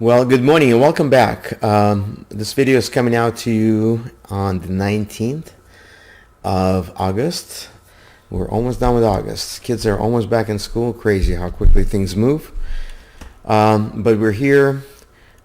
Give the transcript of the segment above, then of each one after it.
Well, good morning and welcome back. This video is coming out to you on the 19th of August. We're almost done with August. Kids are almost back in school. Crazy how quickly things move. But we're here.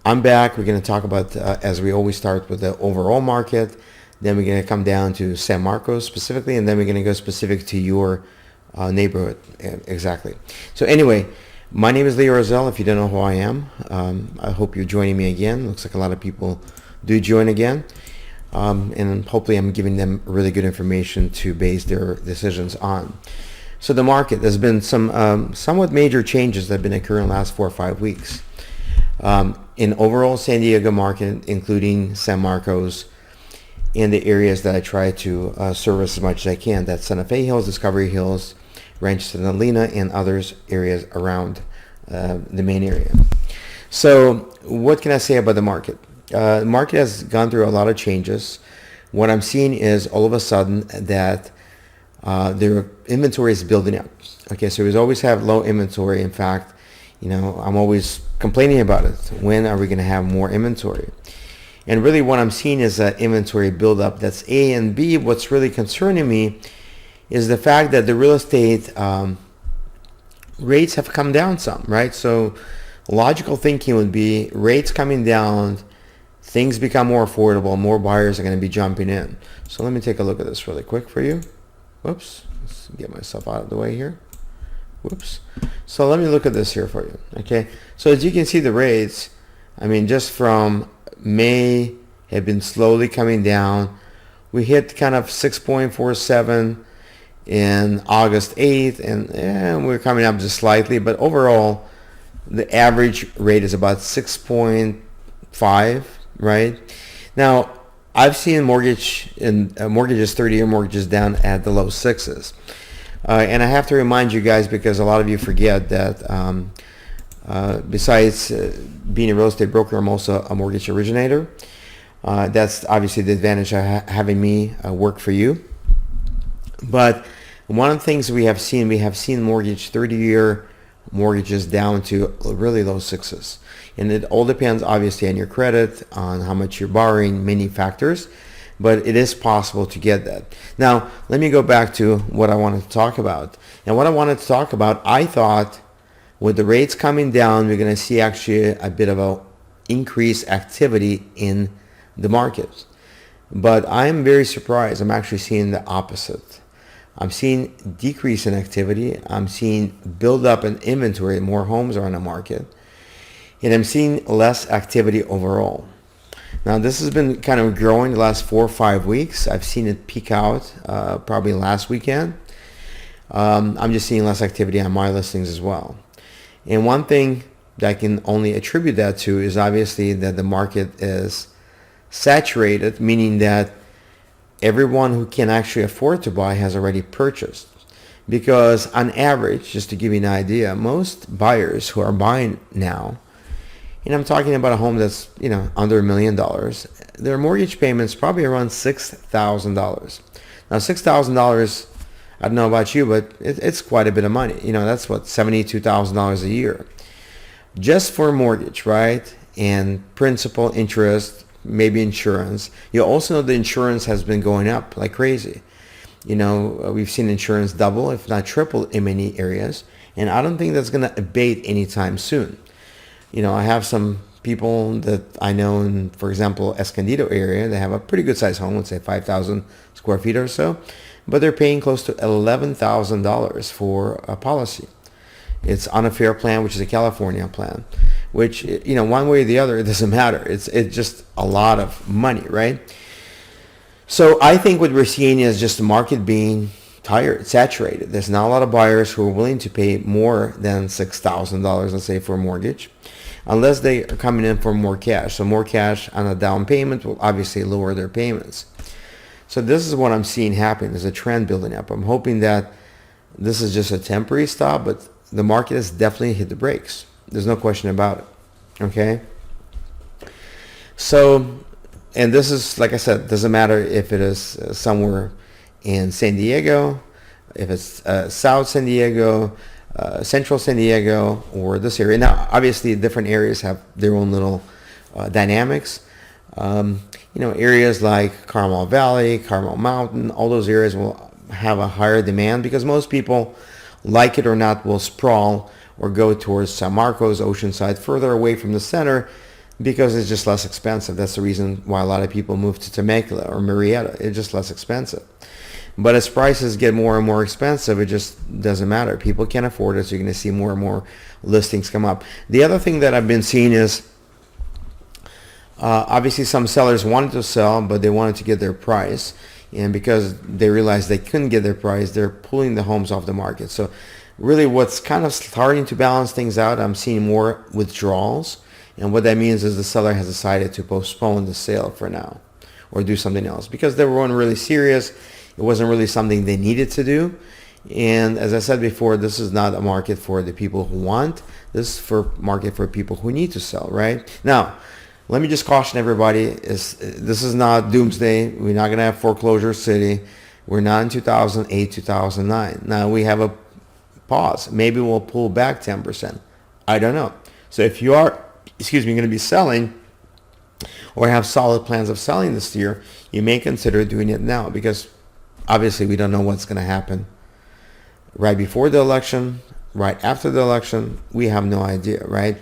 I'm back. We're going to talk about, as we always start with the overall market. Then we're going to come down to San Marcos specifically, and then we're going to go specific to your neighborhood. Exactly. So anyway, my name is Orzhel. If you don't know who I am, I hope you're joining me again. Looks like a lot of people do join again. And hopefully I'm giving them really good information to base their decisions on. So the market, there's been some somewhat major changes that have been occurring in the last 4 or 5 weeks. In overall San Diego market, including San Marcos, in the areas that I try to service as much as I can, that's Santa Fe Hills, Discovery Hills, Rancho Santa Elena, and others areas around the main area. So what can I say about the market? The market has gone through a lot of changes. What I'm seeing is all of a sudden that their inventory is building up. Okay, so we always have low inventory. In fact, I'm always complaining about it. When are we going to have more inventory? And really what I'm seeing is that inventory buildup. That's A. And B, what's really concerning me is the fact that the real estate rates have come down some, right? So logical thinking would be rates coming down, things become more affordable, more buyers are going to be jumping in. So let me take a look at this really quick for you. Whoops, let's get myself out of the way here. Whoops. So let me look at this here for you. Okay, so as you can see, the rates, just from May have been slowly coming down. We hit kind of 6.47 in August 8th, and we're coming up just slightly, but overall the average rate is about 6.5, right? Now I've seen mortgages, 30-year mortgages down at the low sixes, and I have to remind you guys, because a lot of you forget that besides being a real estate broker, I'm also a mortgage originator. That's obviously the advantage of having me work for you. But one of the things we have seen mortgage 30-year mortgages down to really low sixes. And it all depends obviously on your credit, on how much you're borrowing, many factors, but it is possible to get that. Now, let me go back to what I wanted to talk about. And what I wanted to talk about, I thought with the rates coming down, we're going to see actually a bit of a increased activity in the market. But I'm very surprised. I'm actually seeing the opposite. I'm seeing decrease in activity. I'm seeing build up in inventory. More homes are on the market. And I'm seeing less activity overall. Now, this has been kind of growing the last 4 or 5 weeks. I've seen it peak out probably last weekend. I'm just seeing less activity on my listings as well. And one thing that I can only attribute that to is obviously that the market is saturated, meaning that everyone who can actually afford to buy has already purchased. Because on average, just to give you an idea, most buyers who are buying now, and I'm talking about a home that's under $1 million, their mortgage payments probably around $6,000. Now $6,000, I don't know about you, but it's quite a bit of money. That's what, $72,000 a year just for a mortgage, right? And principal, interest, maybe insurance. You also know the insurance has been going up like crazy. We've seen insurance double, if not triple, in many areas, and I don't think that's going to abate anytime soon. I have some people that I know in, for example, Escondido area. They have a pretty good sized home, let's say 5,000 square feet or so, but they're paying close to $11,000 for a policy. It's on a fair plan, which is a California plan, which, one way or the other, it doesn't matter. It's just a lot of money, right? So I think what we're seeing is just the market being tired, saturated. There's not a lot of buyers who are willing to pay more than $6,000, let's say, for a mortgage, unless they are coming in for more cash. So more cash on a down payment will obviously lower their payments. So this is what I'm seeing happen. There's a trend building up. I'm hoping that this is just a temporary stop, but the market has definitely hit the brakes. There's no question about it. Okay? So, and this is, like I said, doesn't matter if it is somewhere in San Diego, if it's South San Diego, Central San Diego or this area. Now, obviously, different areas have their own little dynamics. Areas like Carmel Valley, Carmel Mountain, all those areas will have a higher demand because most people, like it or not, will sprawl or go towards San Marcos, Oceanside, further away from the center because it's just less expensive. That's the reason why a lot of people move to Temecula or Murrieta. It's just less expensive. But as prices get more and more expensive, it just doesn't matter. People can't afford it, so you're going to see more and more listings come up. The other thing that I've been seeing is obviously some sellers wanted to sell, but they wanted to get their price. And because they realized they couldn't get their price, they're pulling the homes off the market. So really what's kind of starting to balance things out, I'm seeing more withdrawals. And what that means is the seller has decided to postpone the sale for now or do something else because they weren't really serious. It wasn't really something they needed to do. And as I said before, this is not a market for the people who want. This is for market for people who need to sell, right? Now, let me just caution everybody, this is not doomsday. We're not going to have foreclosure city. We're not in 2008, 2009. Now, we have a pause. Maybe we'll pull back 10%. I don't know. So if you are, going to be selling or have solid plans of selling this year, you may consider doing it now because obviously we don't know what's going to happen right before the election, right after the election. We have no idea, right?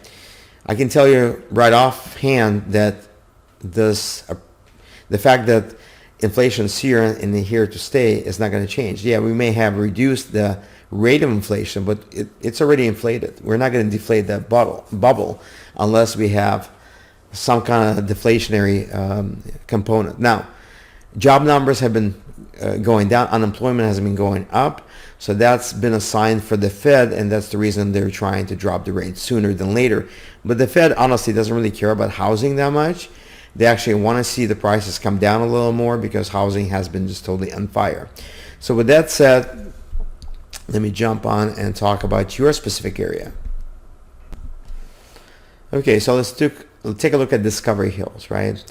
I can tell you right offhand that the fact that inflation is here and here to stay is not going to change. Yeah, we may have reduced the rate of inflation, but it's already inflated. We're not going to deflate that bubble unless we have some kind of deflationary component. Now, job numbers have been going down. Unemployment has been going up. So that's been a sign for the Fed, and that's the reason they're trying to drop the rate sooner than later. But the Fed honestly doesn't really care about housing that much. They actually want to see the prices come down a little more because housing has been just totally on fire. So with that said, let me jump on and talk about your specific area. Okay, so let's take a look at Discovery Hills, right?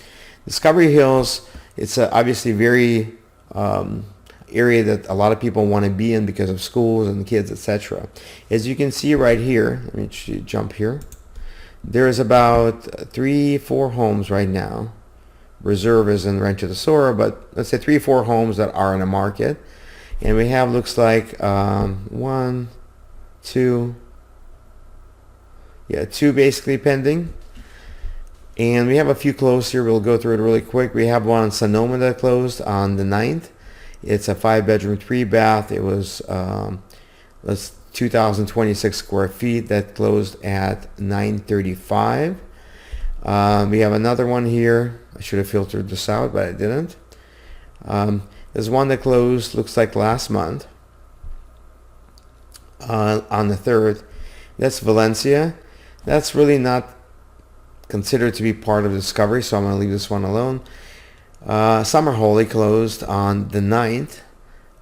Discovery Hills, it's obviously very area that a lot of people want to be in because of schools and kids, etc. As you can see right here, let me jump here. There is about 3-4 homes right now. Reserve is in Rancho Tesoro, but let's say 3-4 homes that are in the market. And we have, looks like 2 basically pending. And we have a few closed here. We'll go through it really quick. We have one in Sonoma that closed on the 9th. It's a 5-bedroom, 3-bath. It was 2,026 square feet. That closed at $935. We have another one here. I should have filtered this out, but I didn't. There's one that closed, looks like last month, on the 3rd. That's Valencia. That's really not considered to be part of Discovery, so I'm going to leave this one alone. Summer Holy closed on the 9th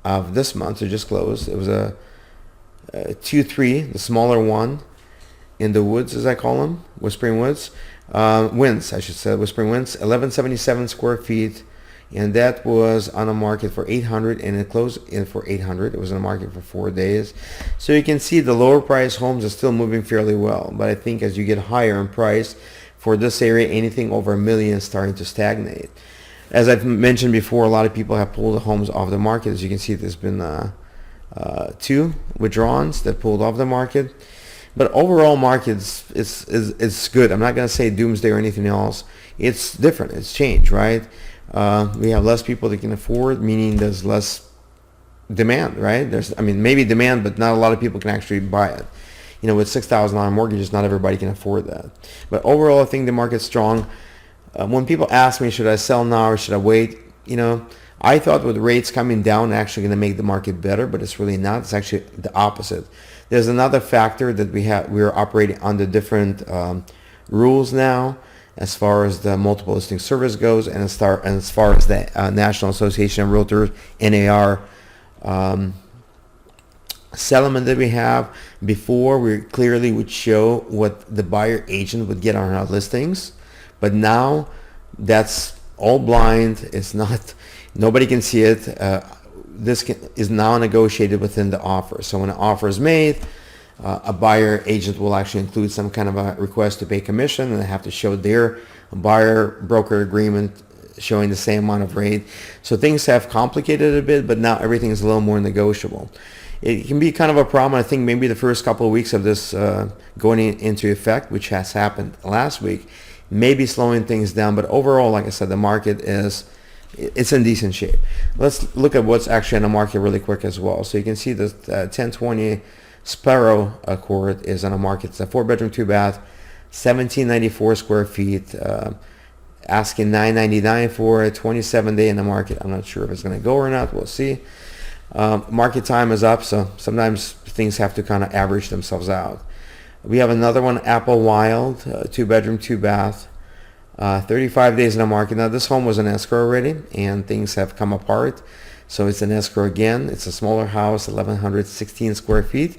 of this month. It just closed. It was a 2-3, the smaller one in the woods, as I call them, Whispering Woods. Winds, I should say, Whispering Winds, 1177 square feet, and that was on the market for $800, and it closed in for $800. It was on the market for 4 days. So you can see the lower price homes are still moving fairly well, but I think as you get higher in price for this area, anything over $1 million is starting to stagnate. As I've mentioned before, a lot of people have pulled the homes off the market. As you can see, there's been 2 withdrawals that pulled off the market. But overall market is good. I'm not going to say doomsday or anything else. It's different. It's changed, right? We have less people that can afford, meaning there's less demand, right? Maybe demand, but not a lot of people can actually buy it. With $6,000 mortgages, not everybody can afford that. But overall, I think the market's strong. When people ask me, should I sell now or should I wait? I thought with rates coming down, actually going to make the market better, but it's really not. It's actually the opposite. There's another factor that we're operating under different rules now, as far as the multiple listing service goes, and as far as the National Association of Realtors (NAR) settlement that we have. Before, we clearly would show what the buyer agent would get on our listings. But now that's all blind. It's not, nobody can see it. This is now negotiated within the offer. So when an offer is made, a buyer agent will actually include some kind of a request to pay commission, and they have to show their buyer broker agreement showing the same amount of rate. So things have complicated a bit, but now everything is a little more negotiable. It can be kind of a problem. I think maybe the first couple of weeks of this going into effect, which has happened last week, may be slowing things down. But overall, like I said, the market it's in decent shape. Let's look at what's actually in the market really quick as well. So you can see the 1020 Sparrow Court is on the market. It's a 4-bedroom, 2-bath, 1794 square feet. Asking $999 for a 27-day in the market. I'm not sure if it's going to go or not. We'll see. Market time is up, so sometimes things have to kind of average themselves out. We have another one, Apple Wild, 2-bedroom, 2-bath, 35 days in the market. Now this home was in escrow already, and things have come apart, so it's in escrow again. It's a smaller house, 1,116 square feet.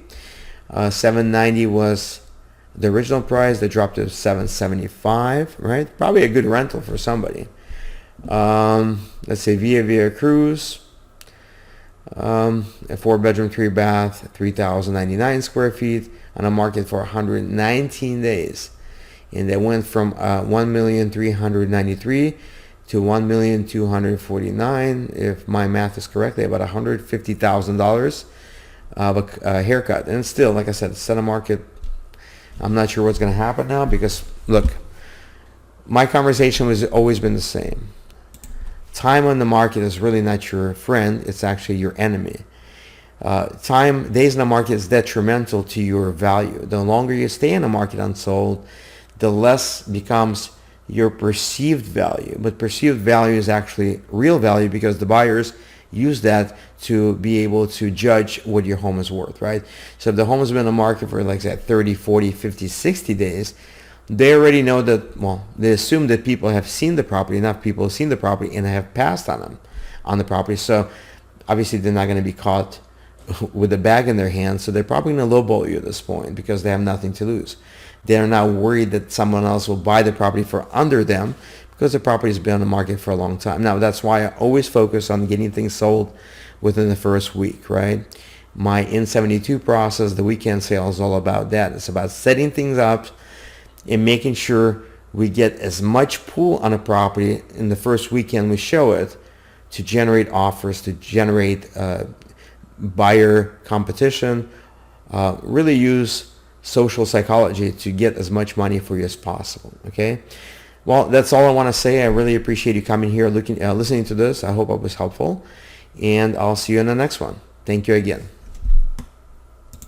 $790 was the original price. They dropped to $775, right? Probably a good rental for somebody. Let's say Via Cruz, a 4-bedroom, 3-bath, 3,099 square feet on a market for 119 days. And they went from $1,393,000 to $1,249,000. If my math is correct, about $150,000 of a haircut. And still, like I said, it's on a market. I'm not sure what's going to happen now because, look, my conversation has always been the same. Time on the market is really not your friend. It's actually your enemy. Days in the market is detrimental to your value. The longer you stay in the market unsold, the less becomes your perceived value. But perceived value is actually real value because the buyers use that to be able to judge what your home is worth, right? So if the home has been on the market for, like I said, 30, 40, 50, 60 days, they already know that, well, they assume that people have seen the property, enough people have seen the property and have passed on the property. So obviously they're not going to be caught with a bag in their hand. So they're probably going to lowball you at this point because they have nothing to lose. They're not worried that someone else will buy the property for under them because the property has been on the market for a long time. Now, that's why I always focus on getting things sold within the first week, right? My N72 process, the weekend sale, is all about that. It's about setting things up and making sure we get as much pull on a property in the first weekend we show it to generate offers, to generate buyer competition, really use social psychology to get as much money for you as possible, okay? Well, that's all I want to say. I really appreciate you coming here, listening to this. I hope it was helpful, and I'll see you in the next one. Thank you again.